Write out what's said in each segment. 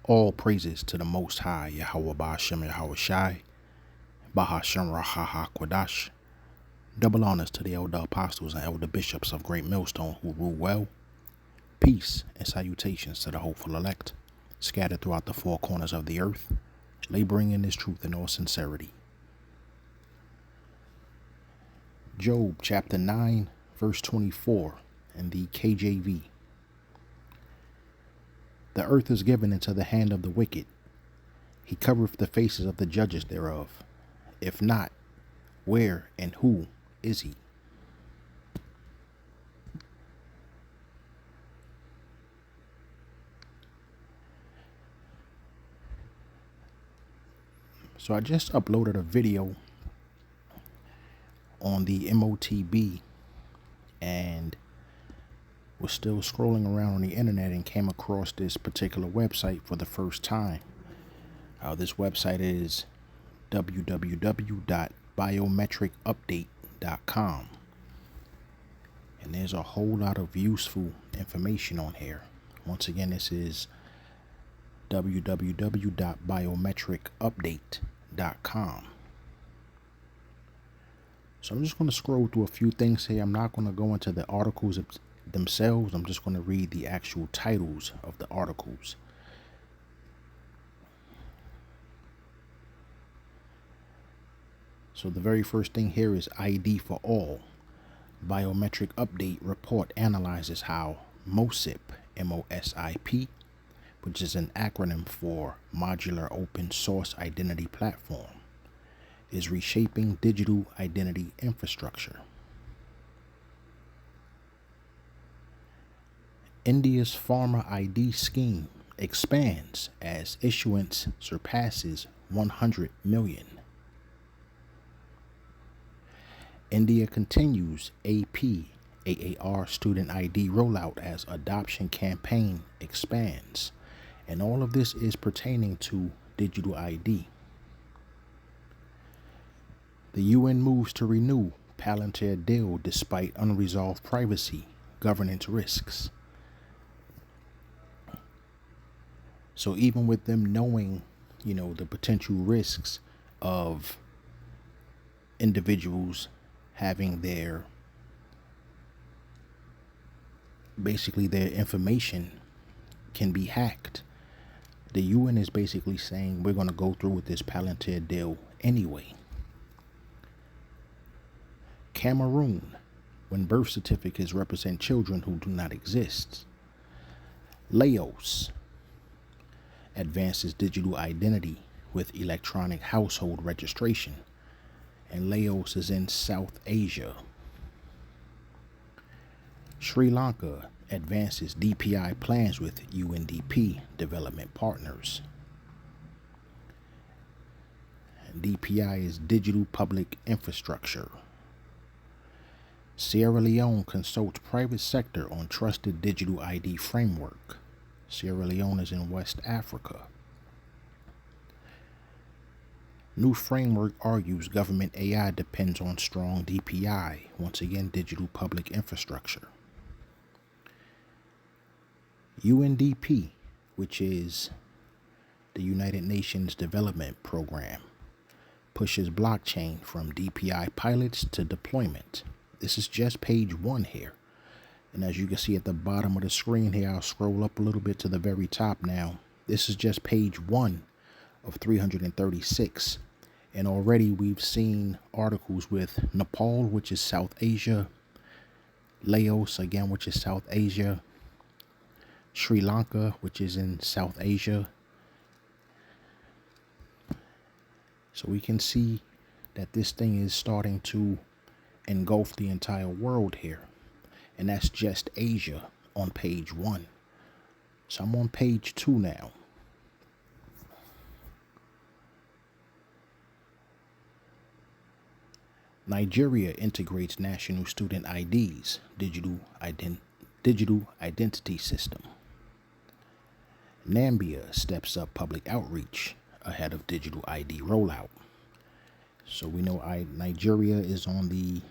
All praises to the Most High, YAHAWAH, sham, YAHAWASHI, Bahasham Rahaha Kwadash. Double honors to the elder apostles and elder bishops of Great Millstone who rule well. Peace and salutations to the hopeful elect, scattered throughout the four corners of the earth, laboring in this truth in all sincerity. Job chapter 9, verse 24 in the KJV. The earth is given into the hand of the wicked. He covereth the faces of the judges thereof. If not, where and who is he? So I just uploaded a video on the MOTB and was still scrolling around on the internet and came across this particular website for the first time. This website is www.biometricupdate.com, and there's a whole lot of useful information on here. Once again, this is www.biometricupdate.com. So I'm just going to scroll through a few things here. I'm not going to go into the articles themselves. I'm just going to read the actual titles of the articles. So the very first thing here is ID for all. Biometric Update report analyzes how MOSIP, MOSIP, which is an acronym for Modular Open Source Identity Platform, is reshaping digital identity infrastructure. India's Pharma ID scheme expands as issuance surpasses 100 million. India continues AAR student ID rollout as adoption campaign expands. And all of this is pertaining to digital ID. The UN moves to renew Palantir deal despite unresolved privacy governance risks. So even with them knowing, the potential risks of individuals having their information can be hacked, the UN is basically saying we're going to go through with this Palantir deal anyway. Cameroon, when birth certificates represent children who do not exist. Laos advances digital identity with electronic household registration, and Laos is in South Asia. Sri Lanka advances DPI plans with UNDP development partners. And DPI is digital public infrastructure. Sierra Leone consults private sector on trusted digital ID framework. Sierra Leone is in West Africa. New framework argues government AI depends on strong DPI. Once again, digital public infrastructure. UNDP, which is the United Nations Development Program, pushes blockchain from DPI pilots to deployment. This is just page 1 here. And as you can see at the bottom of the screen here, I'll scroll up a little bit to the very top now. This is just page 1 of 336. And already we've seen articles with Nepal, which is South Asia, Laos, again, which is South Asia, Sri Lanka, which is in South Asia. So we can see that this thing is starting to engulf the entire world here. And that's just Asia on page 1. So I'm on page 2 now. Nigeria integrates national student IDs, digital identity system. Nambia steps up public outreach ahead of digital ID rollout. So we know Nigeria is on the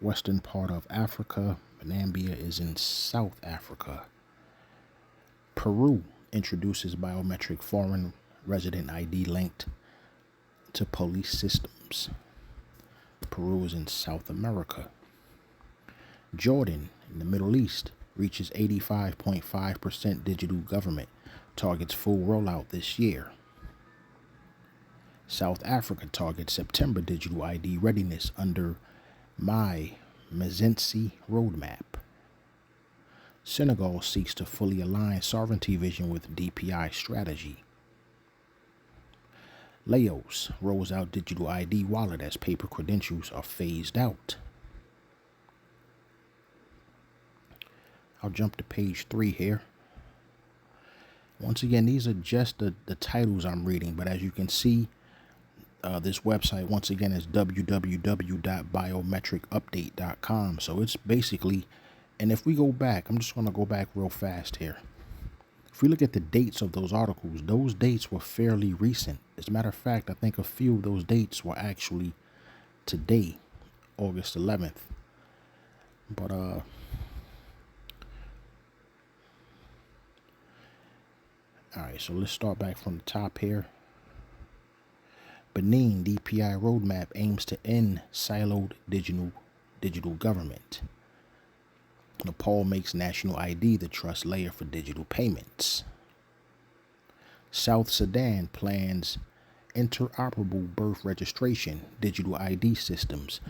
western part of Africa. Nambia is in South Africa. Peru introduces biometric foreign resident ID linked to police systems. Peru is in South America. Jordan in the Middle East reaches 85.5% digital government, targets full rollout this year. South Africa targets September digital ID readiness under My Mezensi roadmap. Senegal seeks to fully align sovereignty vision with DPI strategy. Laos rolls out digital ID wallet as paper credentials are phased out. I'll jump to page 3 here. Once again, these are just the titles I'm reading, but as you can see, this website, once again, is www.biometricupdate.com. So it's basically, and if we go back, I'm just going to go back real fast here. If we look at the dates of those articles, those dates were fairly recent. As a matter of fact, I think a few of those dates were actually today, August 11th. But, all right, so let's start back from the top here. Benin DPI roadmap aims to end siloed digital government. Nepal makes national ID the trust layer for digital payments. South Sudan plans interoperable birth registration, digital ID systems.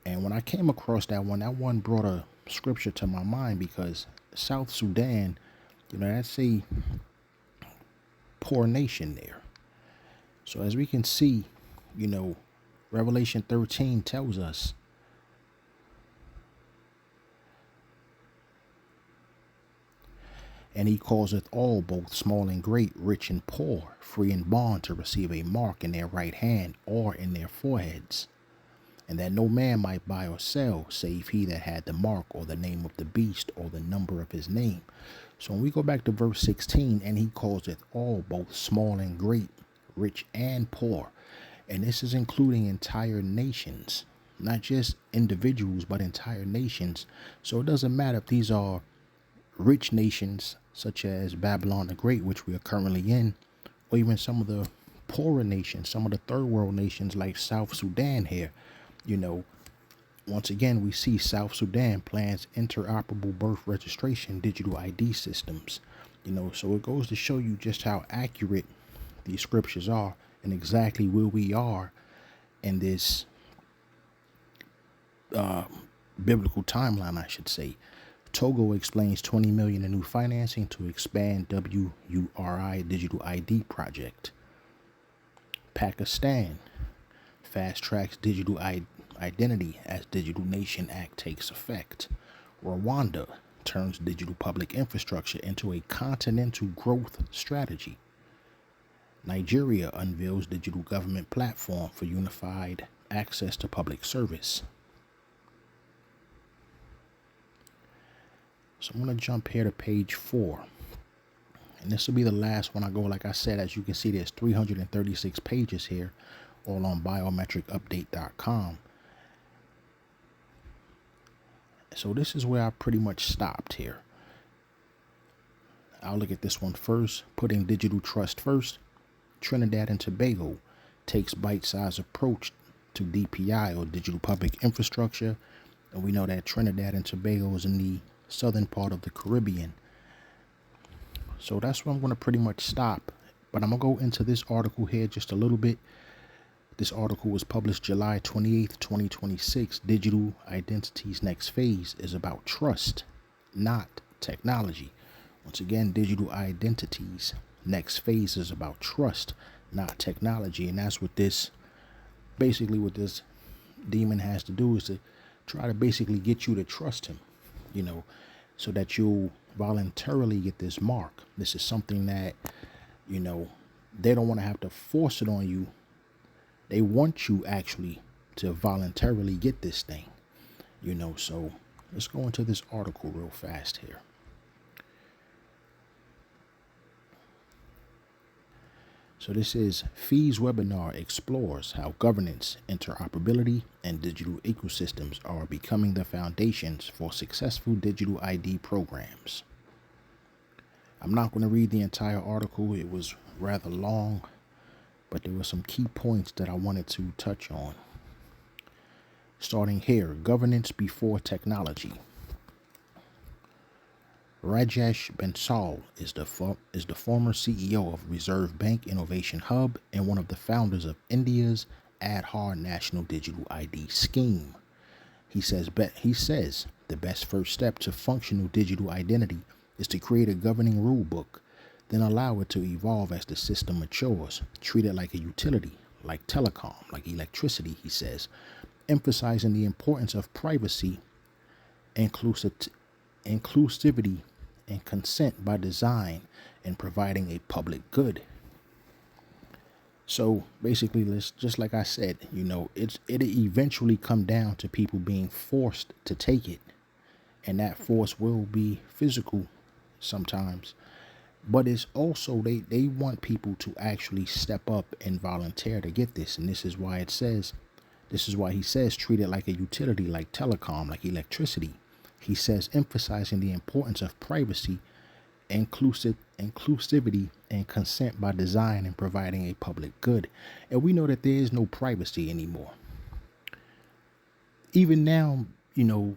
And when I came across that one brought a scripture to my mind, because South Sudan, that's a poor nation there. So as we can see, Revelation 13 tells us and he causeth all, both small and great, rich and poor, free and bond, to receive a mark in their right hand or in their foreheads, and that no man might buy or sell, save he that had the mark or the name of the beast or the number of his name. So when we go back to verse 16, and he causeth all, both small and great, rich and poor, and this is including entire nations, not just individuals, but entire nations. So it doesn't matter if these are rich nations such as Babylon the Great, which we are currently in, or even some of the poorer nations, some of the third world nations like South Sudan here. Once again, we see South Sudan plans interoperable birth registration, digital ID systems. So it goes to show you just how accurate these scriptures are and exactly where we are in this biblical timeline, I should say. Togo explains 20 million in new financing to expand WURI digital ID project. Pakistan fast tracks digital identity as Digital Nation Act takes effect. Rwanda turns digital public infrastructure into a continental growth strategy. Nigeria unveils digital government platform for unified access to public service. So I'm going to jump here to page 4. And this will be the last one I go. Like I said, as you can see, there's 336 pages here, all on biometricupdate.com. So this is where I pretty much stopped here. I'll look at this one first. Putting digital trust first. Trinidad and Tobago takes bite-sized approach to DPI, or digital public infrastructure. And we know that Trinidad and Tobago is in the southern part of the Caribbean. So that's where I'm going to pretty much stop. But I'm going to go into this article here just a little bit. This article was published July 28th, 2026. Digital Identity's next phase is about trust, not technology. Once again, digital identity's next phase is about trust, not technology. And that's what this, basically what this demon has to do, is to try to basically get you to trust him, so that you'll voluntarily get this mark. This is something that, they don't want to have to force it on you. They want you actually to voluntarily get this thing, so let's go into this article real fast here. So this is FEE's webinar explores how governance, interoperability, and digital ecosystems are becoming the foundations for successful digital ID programs. I'm not going to read the entire article. It was rather long, but there were some key points that I wanted to touch on. Starting here, governance before technology. Rajesh Bansal is the former CEO of Reserve Bank Innovation Hub and one of the founders of India's Aadhaar National Digital ID Scheme. He says the best first step to functional digital identity is to create a governing rule book, then allow it to evolve as the system matures. Treat it like a utility, like telecom, like electricity, he says, emphasizing the importance of privacy, inclusivity, and consent by design, and providing a public good. So basically, just like I said, it eventually come down to people being forced to take it, and that force will be physical sometimes, but it's also they want people to actually step up and volunteer to get this, and this is why he says treat it like a utility, like telecom, like electricity. He says emphasizing the importance of privacy, inclusivity, and consent by design, and providing a public good. And we know that there is no privacy anymore. Even now, the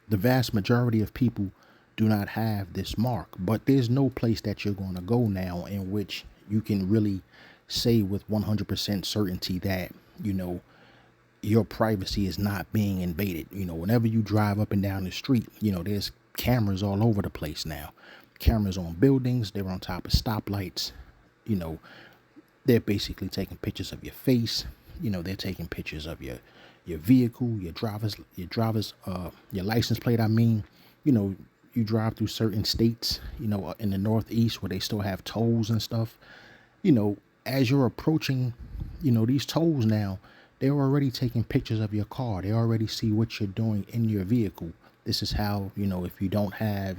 vast majority of people do not have this mark, but there's no place that you're going to go now in which you can really say with 100% certainty that, your privacy is not being invaded. Whenever you drive up and down the street, there's cameras all over the place now. Cameras on buildings, they're on top of stoplights. They're basically taking pictures of your face. They're taking pictures of your vehicle, your license plate. You drive through certain states, in the Northeast where they still have tolls and stuff. As you're approaching, these tolls now, they're already taking pictures of your car. They already see what you're doing in your vehicle. This is how, if you don't have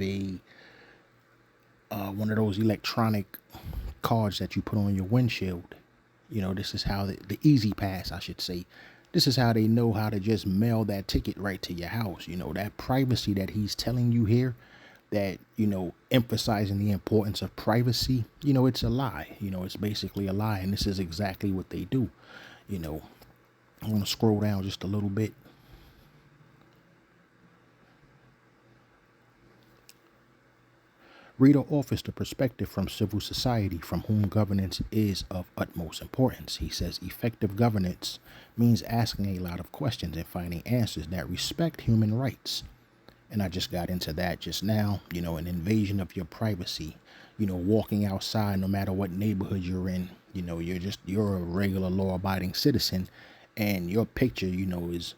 one of those electronic cards that you put on your windshield, this is how the Easy Pass, I should say. This is how they know how to just mail that ticket right to your house. That privacy that he's telling you here, that, emphasizing the importance of privacy, it's a lie. It's basically a lie. And this is exactly what they do. I'm going to scroll down just a little bit. Reader offers the perspective from civil society from whom governance is of utmost importance. He says effective governance means asking a lot of questions and finding answers that respect human rights. And I just got into that just now, an invasion of your privacy, walking outside, no matter what neighborhood you're in, you're a regular law abiding citizen, and your picture, is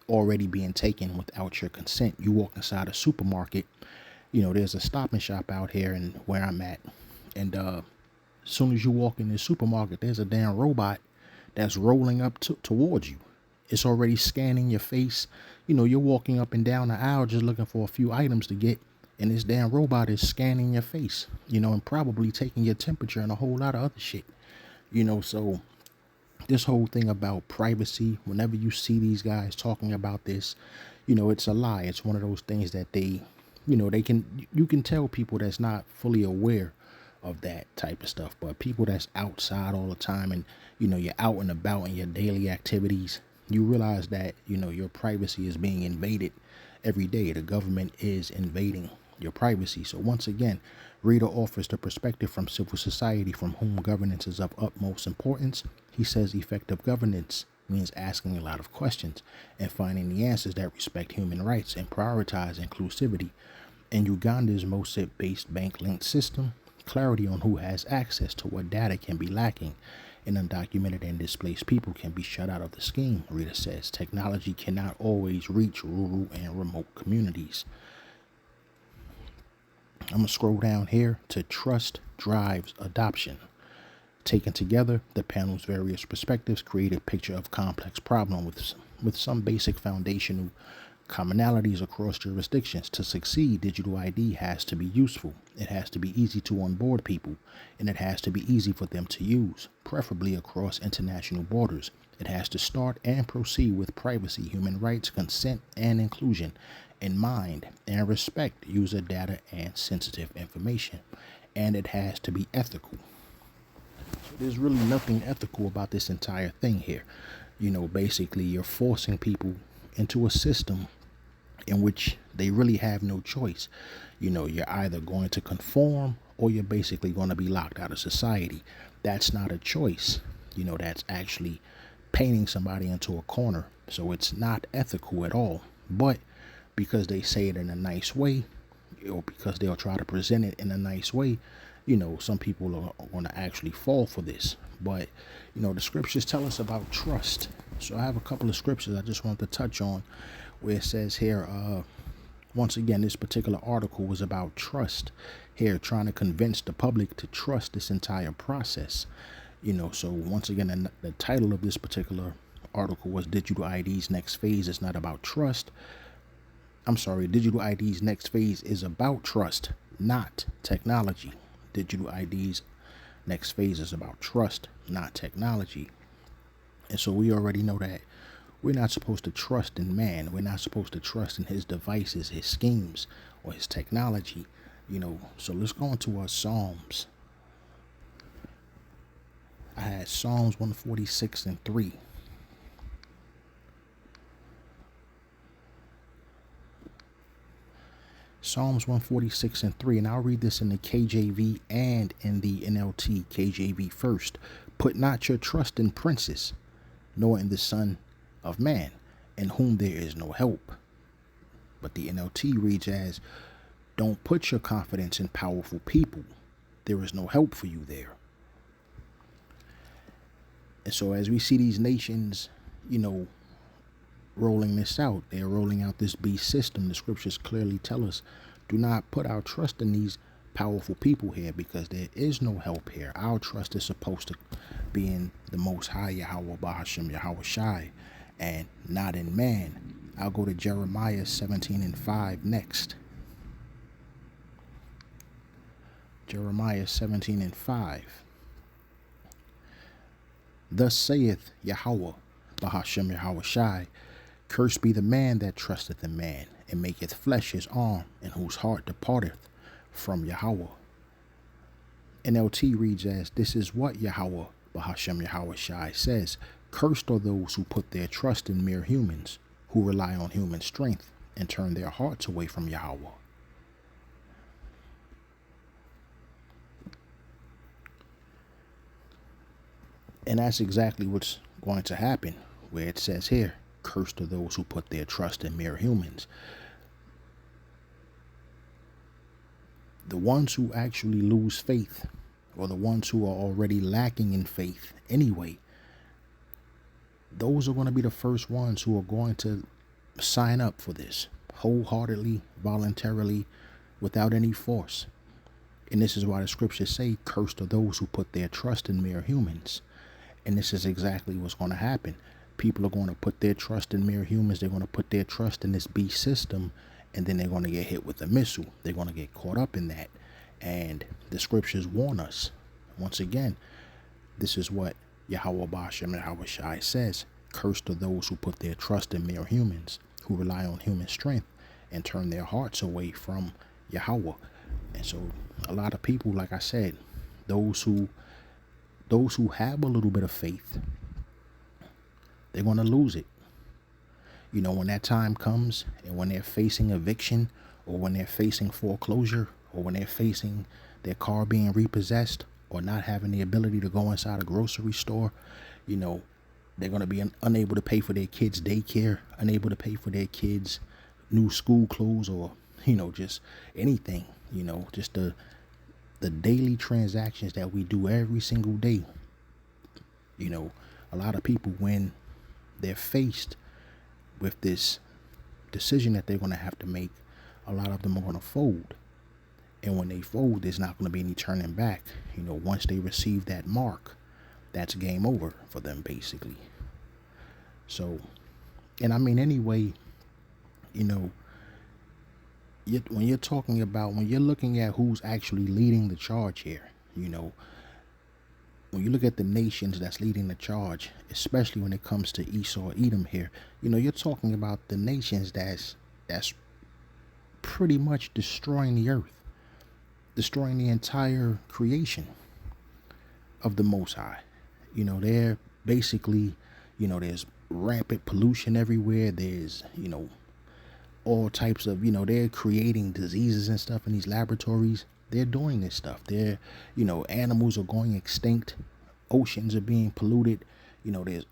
already being taken without your consent. You walk inside a supermarket, there's a Stop and Shop out here and where I'm at. And as soon as you walk in the supermarket, there's a damn robot that's rolling up towards you. It's already scanning your face. You're walking up and down the aisle just looking for a few items to get, and this damn robot is scanning your face, and probably taking your temperature and a whole lot of other shit. So this whole thing about privacy, whenever you see these guys talking about this, it's a lie. It's one of those things that you can tell people that's not fully aware of that type of stuff, but people that's outside all the time and, you're out and about in your daily activities, you realize that, your privacy is being invaded every day. The government is invading your privacy. So once again, Reader offers the perspective from civil society from whom governance is of utmost importance. He says effective governance means asking a lot of questions and finding the answers that respect human rights and prioritize inclusivity. In Uganda's MOSIP-based bank-linked system, clarity on who has access to what data can be lacking, and undocumented and displaced people can be shut out of the scheme, Rita says. Technology cannot always reach rural and remote communities. I'm going to scroll down here to trust drives adoption. Taken together, the panel's various perspectives create a picture of complex problem with some basic foundational Commonalities across jurisdictions. To succeed, digital ID has to be useful. It has to be easy to onboard people, and it has to be easy for them to use, preferably across international borders. It has to start and proceed with privacy, human rights, consent, and inclusion in mind, and respect user data and sensitive information. And it has to be ethical. So there's really nothing ethical about this entire thing here. Basically, you're forcing people into a system in which they really have no choice. You're either going to conform or you're basically going to be locked out of society. That's not a choice. That's actually painting somebody into a corner. So it's not ethical at all. But because they say it in a nice way, or because they'll try to present it in a nice way, some people are going to actually fall for this. But, the scriptures tell us about trust. So I have a couple of scriptures I just want to touch on where it says here, once again, this particular article was about trust here, trying to convince the public to trust this entire process. So once again, the title of this particular article was Digital ID's Next Phase is Not About Trust. I'm sorry, Digital ID's next phase is about trust, not technology. Digital ID's next phase is about trust, not technology. And so we already know that we're not supposed to trust in man. We're not supposed to trust in his devices, his schemes, or his technology. So let's go into our Psalms. I had Psalms 146 and 3. Psalms 146 and 3, and I'll read this in the KJV and in the NLT. KJV first. Put not your trust in princes, nor in the Son of Man, in whom there is no help. But the NLT reads as, don't put your confidence in powerful people. There is no help for you there. And so as we see these nations, rolling this out, they're rolling out this beast system. The scriptures clearly tell us, do not put our trust in these powerful people here, because there is no help here. Our trust is supposed to be in the Most High, YAHAWAH, YAHAWASHI, and not in man. I'll go to Jeremiah 17 and 5 next. Jeremiah 17 and 5. Thus saith Yahawah, YAHAWASHI, cursed be the man that trusteth in man, and maketh flesh his arm, and whose heart departeth from Yahawah. NLT reads as, this is what Yahawah, YAHAWASHI says, cursed are those who put their trust in mere humans, who rely on human strength, and turn their hearts away from Yahawah. And that's exactly what's going to happen, where it says here, cursed are those who put their trust in mere humans. The ones who actually lose faith, or the ones who are already lacking in faith anyway, those are going to be the first ones who are going to sign up for this wholeheartedly, voluntarily, without any force. And this is why the scriptures say, cursed are those who put their trust in mere humans. And this is exactly what's going to happen. People are going to put their trust in mere humans. They're going to put their trust in this beast system, and then they're going to get hit with a missile. They're going to get caught up in that. And the scriptures warn us. Once again, this is what YAHAWAH says. Cursed are those who put their trust in mere humans, who rely on human strength, and turn their hearts away from Yahawah. And so a lot of people, like I said, those who have a little bit of faith, they're going to lose it. When that time comes, and when they're facing eviction, or when they're facing foreclosure, or when they're facing their car being repossessed, or not having the ability to go inside a grocery store, they're going to be unable to pay for their kids' daycare, unable to pay for their kids' new school clothes, or, just anything, just the daily transactions that we do every single day. A lot of people, when they're faced with this decision that they're going to have to make, a lot of them are going to fold. And when they fold, there's not going to be any turning back. Once they receive that mark, that's game over for them, basically. So, and I mean, anyway, You know, when you're talking about, when you're looking at who's actually leading the charge here, you know, when you look at the nations that's leading the charge, especially when it comes to Esau, Edom here, you know, you're talking about the nations that's pretty much destroying the earth, destroying the entire creation of the Most High. You know, they're basically, you know, there's rampant pollution everywhere. There's, you know, all types of, you know, they're creating diseases and stuff in these laboratories. They're doing this stuff. They're, you know, animals are going extinct. Oceans are being polluted. You know, there's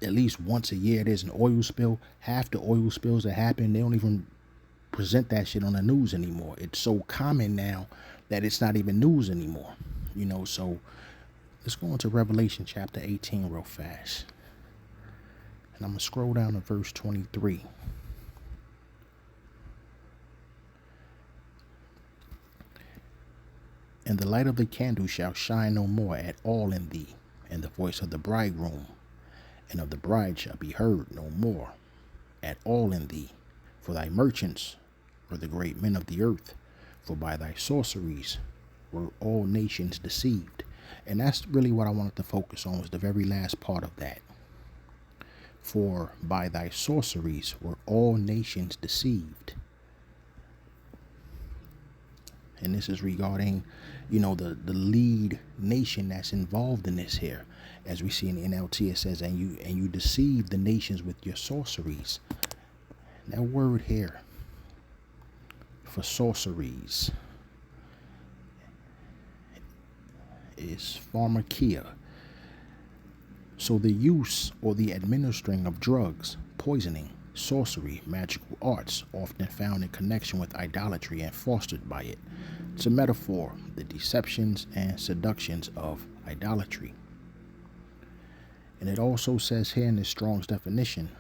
at least once a year there's an oil spill. Half the oil spills that happen, they don't even present that shit on the news anymore. It's so common now that it's not even news anymore. You know, so let's go into Revelation chapter 18 real fast. And I'm going to scroll down to verse 23. And the light of the candle shall shine no more at all in thee, and the voice of the bridegroom and of the bride shall be heard no more at all in thee. For thy merchants were the great men of the earth, for by thy sorceries were all nations deceived. And that's really what I wanted to focus on, was the very last part of that. For by thy sorceries were all nations deceived. And this is regarding, you know, the lead nation that's involved in this here. As we see in the NLT, it says, and you deceive the nations with your sorceries. That word here for sorceries is pharmakia. So the use or the administering of drugs, poisoning, sorcery, magical arts, often found in connection with idolatry and fostered by it. It's a metaphor, the deceptions and seductions of idolatry. And it also says here in the Strong's definition,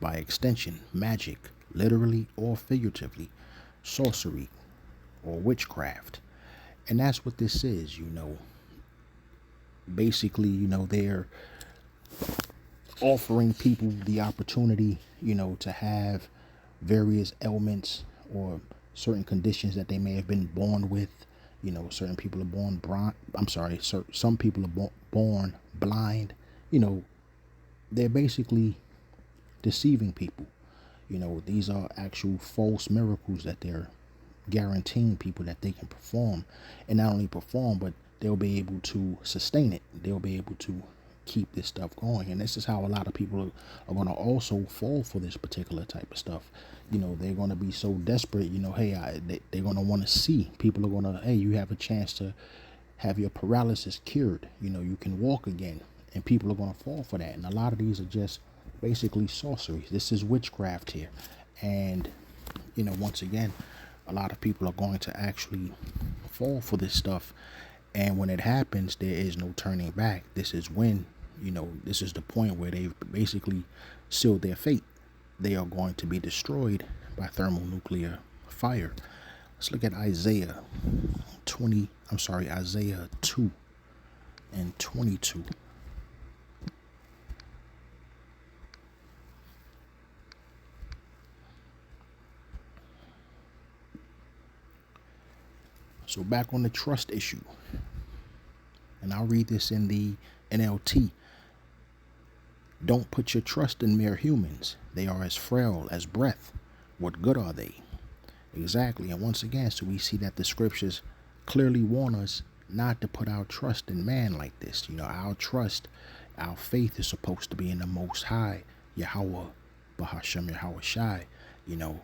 by extension, magic, literally or figuratively, sorcery or witchcraft. And that's what this is, you know. Basically, you know, they're offering people the opportunity, you know, to have various ailments or certain conditions that they may have been born with. You know, certain people are born some people are born blind. You know, they're basically deceiving people. You know, these are actual false miracles that they're guaranteeing people that they can perform, and not only perform, but they'll be able to sustain it. They'll be able to keep this stuff going. And this is how a lot of people are going to also fall for this particular type of stuff. You know, they're going to be so desperate, you know, hey, they're going to want to see. People are going to, hey, you have a chance to have your paralysis cured. You know, you can walk again. And people are going to fall for that. And a lot of these are just basically sorceries. This is witchcraft here. And, you know, once again, a lot of people are going to actually fall for this stuff. And when it happens, there is no turning back. This is when, you know, this is the point where they've basically sealed their fate. They are going to be destroyed by thermonuclear fire. Let's look at Isaiah 2 and 22. So back on the trust issue, and I'll read this in the NLT. Don't put your trust in mere humans. They are as frail as breath. What good are they? Exactly. And once again, so we see that the scriptures clearly warn us not to put our trust in man like this. You know, our trust, our faith is supposed to be in the Most High, YAHAWAH, YAHAWASHI. You know,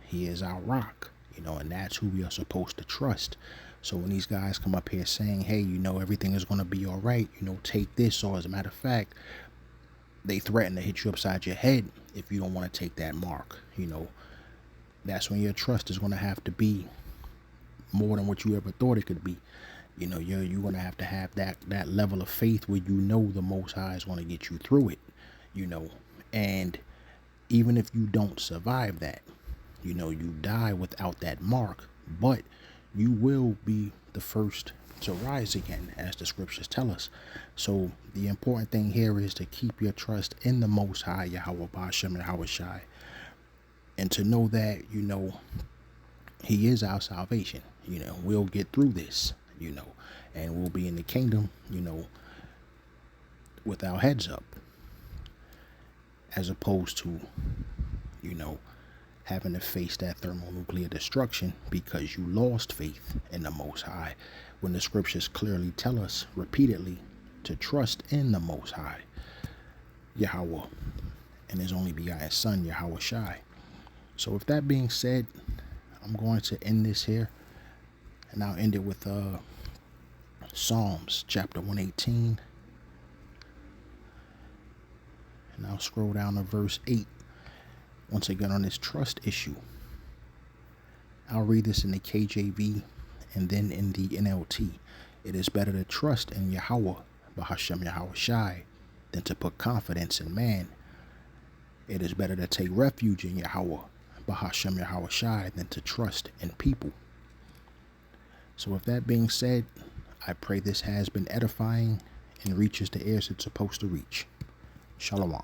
He is our rock. You know, and that's who we are supposed to trust. So when these guys come up here saying, hey, you know, everything is going to be all right, you know, take this, or as a matter of fact, they threaten to hit you upside your head if you don't want to take that mark. You know, that's when your trust is going to have to be more than what you ever thought it could be. You know, you're going to have that level of faith where you know the Most High is going to get you through it, you know. And even if you don't survive that, you know, you die without that mark, but you will be the first to rise again, as the scriptures tell us. So the important thing here is to keep your trust in the Most High, YAHAWAH, YAHAWASHI, and to know that, he is our salvation. We'll get through this, and we'll be in the kingdom, with our heads up, as opposed to, having to face that thermonuclear destruction because you lost faith in the Most High, when the scriptures clearly tell us repeatedly to trust in the Most High, Yahawah, and his only begotten Son, YAHAWASHI. So with that being said, I'm going to end this here, and I'll end it with Psalms chapter 118, and I'll scroll down to verse 8. Once again, on this trust issue, I'll read this in the KJV and then in the NLT. It is better to trust in Yahawah, Bahashem Yahawashai, than to put confidence in man. It is better to take refuge in Yahawah, Bahashem Yahawashai, than to trust in people. So with that being said, I pray this has been edifying and reaches the ears it's supposed to reach. Shalom.